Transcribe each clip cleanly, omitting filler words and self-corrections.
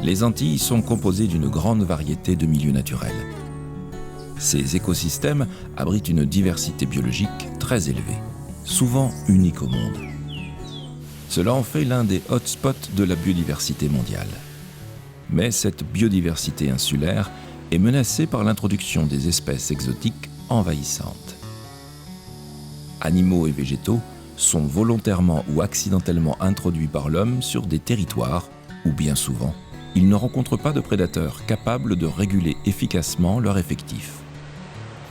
Les Antilles sont composées d'une grande variété de milieux naturels. Ces écosystèmes abritent une diversité biologique très élevée, souvent unique au monde. Cela en fait l'un des hotspots de la biodiversité mondiale. Mais cette biodiversité insulaire est menacée par l'introduction des espèces exotiques envahissantes. Animaux et végétaux sont volontairement ou accidentellement introduits par l'homme sur des territoires où, bien souvent, ils ne rencontrent pas de prédateurs capables de réguler efficacement leur effectif.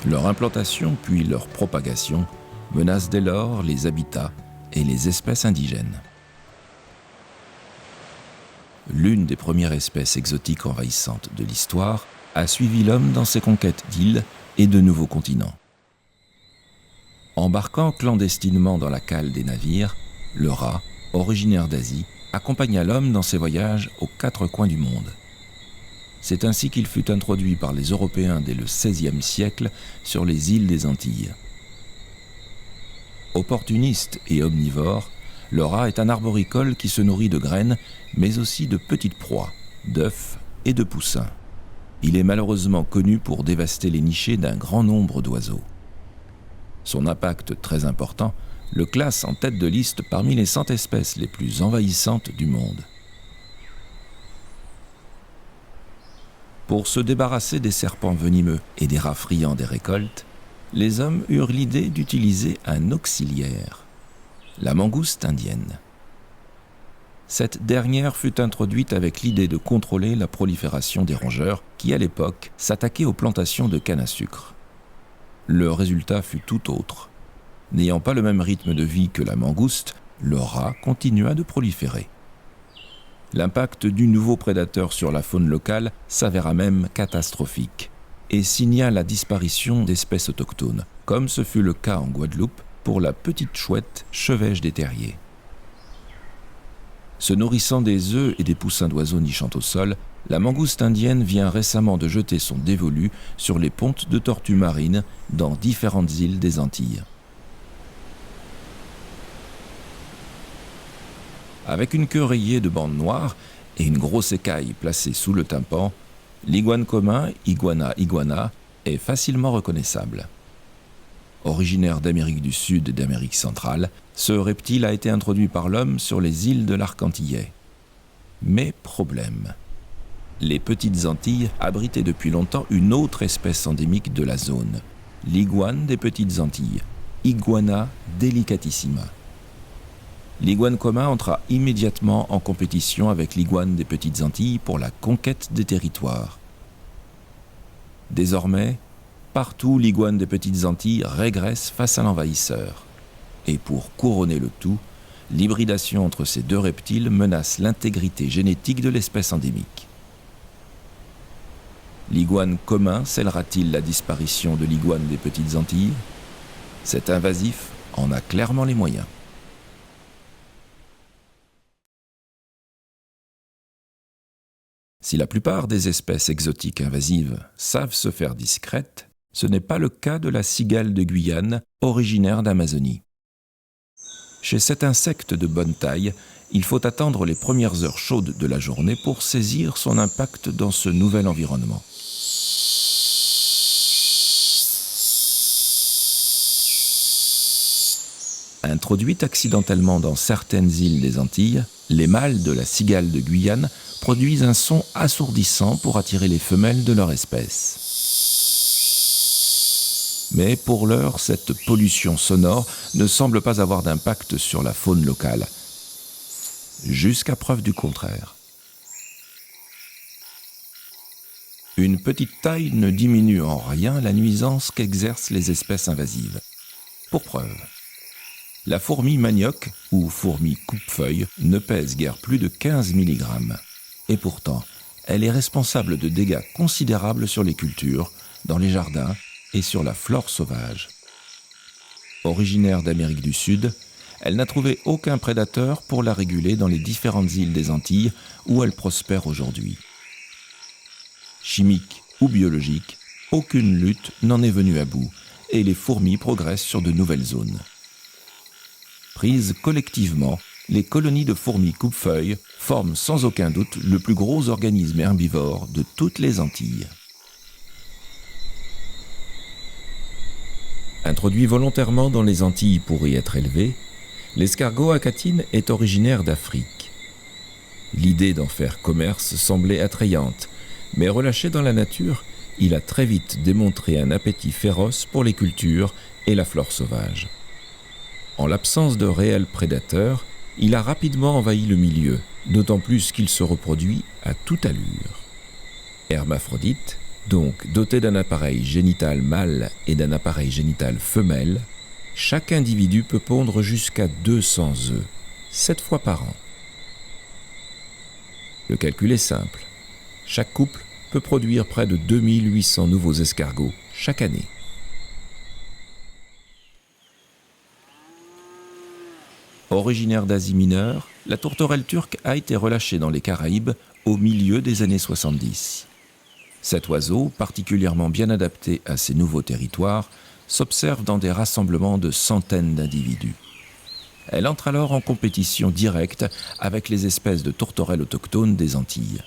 Leur implantation puis leur propagation menacent dès lors les habitats et les espèces indigènes. L'une des premières espèces exotiques envahissantes de l'histoire a suivi l'homme dans ses conquêtes d'îles et de nouveaux continents. Embarquant clandestinement dans la cale des navires, le rat, originaire d'Asie, accompagna l'homme dans ses voyages aux quatre coins du monde. C'est ainsi qu'il fut introduit par les Européens dès le XVIe siècle sur les îles des Antilles. Opportuniste et omnivore, le rat est un arboricole qui se nourrit de graines, mais aussi de petites proies, d'œufs et de poussins. Il est malheureusement connu pour dévaster les nichés d'un grand nombre d'oiseaux. Son impact très important le classe en tête de liste parmi les 100 espèces les plus envahissantes du monde. Pour se débarrasser des serpents venimeux et des rats friands des récoltes, les hommes eurent l'idée d'utiliser un auxiliaire, la mangouste indienne. Cette dernière fut introduite avec l'idée de contrôler la prolifération des rongeurs qui, à l'époque, s'attaquaient aux plantations de canne à sucre. Le résultat fut tout autre. N'ayant pas le même rythme de vie que la mangouste, le rat continua de proliférer. L'impact du nouveau prédateur sur la faune locale s'avéra même catastrophique et signa la disparition d'espèces autochtones, comme ce fut le cas en Guadeloupe pour la petite chouette chevêche des terriers. Se nourrissant des œufs et des poussins d'oiseaux nichant au sol, la mangouste indienne vient récemment de jeter son dévolu sur les pontes de tortues marines dans différentes îles des Antilles. Avec une queue rayée de bandes noires et une grosse écaille placée sous le tympan, l'iguane commun, Iguana iguana, est facilement reconnaissable. Originaire d'Amérique du Sud et d'Amérique centrale, ce reptile a été introduit par l'homme sur les îles de l'arc antillais. Mais problème. Les petites Antilles abritaient depuis longtemps une autre espèce endémique de la zone, l'iguane des petites Antilles, Iguana delicatissima. L'iguane commun entra immédiatement en compétition avec l'iguane des petites Antilles pour la conquête des territoires. Désormais, partout l'iguane des petites Antilles régresse face à l'envahisseur. Et pour couronner le tout, l'hybridation entre ces deux reptiles menace l'intégrité génétique de l'espèce endémique. L'iguane commun scellera-t-il la disparition de l'iguane des petites Antilles ? Cet invasif en a clairement les moyens. Si la plupart des espèces exotiques invasives savent se faire discrètes, ce n'est pas le cas de la cigale de Guyane, originaire d'Amazonie. Chez cet insecte de bonne taille, il faut attendre les premières heures chaudes de la journée pour saisir son impact dans ce nouvel environnement. Introduite accidentellement dans certaines îles des Antilles, les mâles de la cigale de Guyane produisent un son assourdissant pour attirer les femelles de leur espèce. Mais pour l'heure, cette pollution sonore ne semble pas avoir d'impact sur la faune locale, jusqu'à preuve du contraire. Une petite taille ne diminue en rien la nuisance qu'exercent les espèces invasives. Pour preuve, la fourmi manioc, ou fourmi coupe-feuille, ne pèse guère plus de 15 mg. Et pourtant, elle est responsable de dégâts considérables sur les cultures, dans les jardins et sur la flore sauvage. Originaire d'Amérique du Sud, elle n'a trouvé aucun prédateur pour la réguler dans les différentes îles des Antilles où elle prospère aujourd'hui. Chimique ou biologique, aucune lutte n'en est venue à bout et les fourmis progressent sur de nouvelles zones. Prises collectivement, les colonies de fourmis coupe-feuilles forment sans aucun doute le plus gros organisme herbivore de toutes les Antilles. Introduit volontairement dans les Antilles pour y être élevé, l'escargot acatine est originaire d'Afrique. L'idée d'en faire commerce semblait attrayante, mais relâché dans la nature, il a très vite démontré un appétit féroce pour les cultures et la flore sauvage. En l'absence de réels prédateurs, il a rapidement envahi le milieu, d'autant plus qu'il se reproduit à toute allure. Hermaphrodite, donc doté d'un appareil génital mâle et d'un appareil génital femelle, chaque individu peut pondre jusqu'à 200 œufs, 7 fois par an. Le calcul est simple. Chaque couple peut produire près de 2800 nouveaux escargots chaque année. Originaire d'Asie mineure, la tourterelle turque a été relâchée dans les Caraïbes au milieu des années 70. Cet oiseau, particulièrement bien adapté à ces nouveaux territoires, s'observe dans des rassemblements de centaines d'individus. Elle entre alors en compétition directe avec les espèces de tourterelles autochtones des Antilles.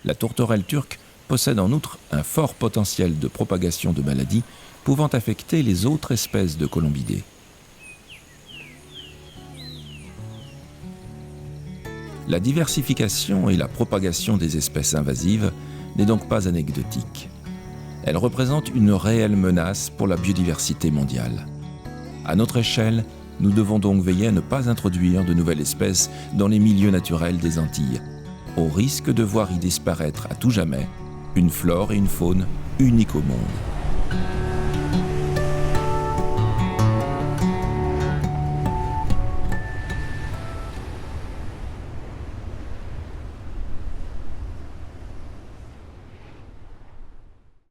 La tourterelle turque possède en outre un fort potentiel de propagation de maladies pouvant affecter les autres espèces de colombidés. La diversification et la propagation des espèces invasives n'est donc pas anecdotique. Elle représente une réelle menace pour la biodiversité mondiale. À notre échelle, nous devons donc veiller à ne pas introduire de nouvelles espèces dans les milieux naturels des Antilles, au risque de voir y disparaître à tout jamais une flore et une faune uniques au monde.